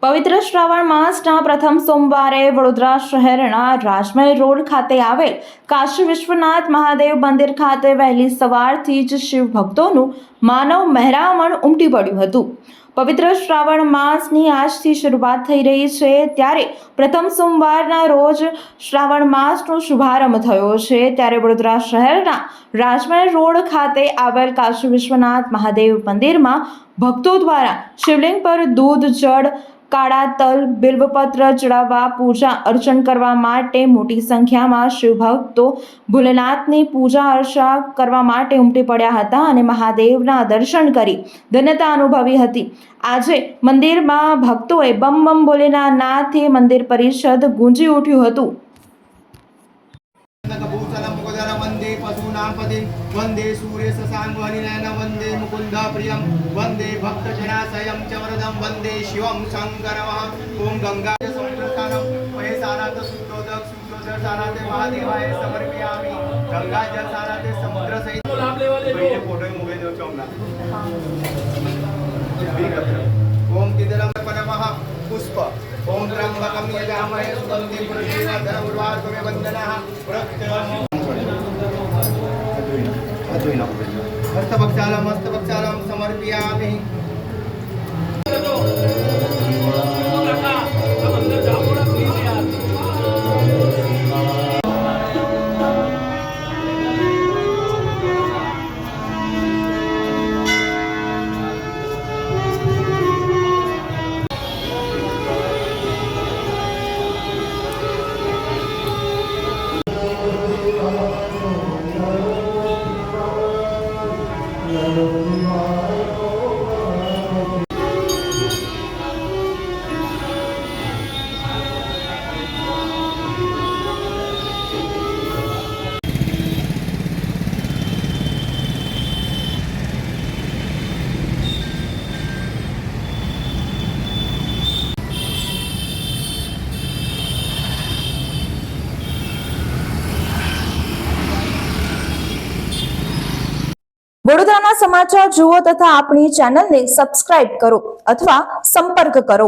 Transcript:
પવિત્ર શ્રાવણ માસના પ્રથમ સોમવારે વડોદરા શહેરના રાજમહેલ રોડ ખાતે આવેલ કાશી વિશ્વનાથ મહાદેવ મંદિર ખાતે વહેલી સવારથી જ શિવ ભક્તોનું માનવ મહેરામણ ઉમટી પડ્યું હતું। પવિત્ર શ્રાવણ માસની આજથી શરૂઆત થઈ રહી છે, ત્યારે પ્રથમ સોમવારના રોજ શ્રાવણ માસનો શુભારંભ થયો છે। ત્યારે વડોદરા શહેરના રાજમહેલ રોડ ખાતે આવેલ કાશી વિશ્વનાથ મહાદેવ મંદિરમાં ભક્તો દ્વારા શિવલિંગ પર દૂધ, જળ, કાળા તલ, બિલ્વપત્ર ચડાવવા પૂજા અર્ચન કરવા માટે મોટી સંખ્યામાં શિવભક્તો ભોલેનાથની પૂજા અર્ચના કરવા માટે ઉમટી પડ્યા હતા અને મહાદેવના દર્શન કરી ધન્યતા અનુભવી હતી। આજે મંદિરમાં ભક્તોએ બમ બમ ભોલેનાથથી મંદિર પરિષદ ગુંજી ઉઠ્યું હતું। वंदे पशूनापति वंदे सूर्य शशांकहरिनयन वंदे मुकुंद प्रियम वंदे भक्तजनाशयं च वरदं वंदे शिवं शंकरम। ओम गंगा संप्रसारम महेशानाथ शुद्धोदक शुद्धोदक सानाते महादेवाय समर्पयामि। गंगा जल सानाते समुद्र सहित पहले फोटो मोबाइल दो चौमला। ओम किदरम परमः पुष्प ओम त्र्यंबकं यजामहे सुगंधिं पुष्टिवर्धनम् उर्वारुकमेव वन्दनाः प्रत्ययम्। हस्तपक्षालं समर्पयामि। વડોદરાના સમાચાર જુઓ તથા આપણી ચેનલને સબસ્ક્રાઇબ કરો અથવા સંપર્ક કરો।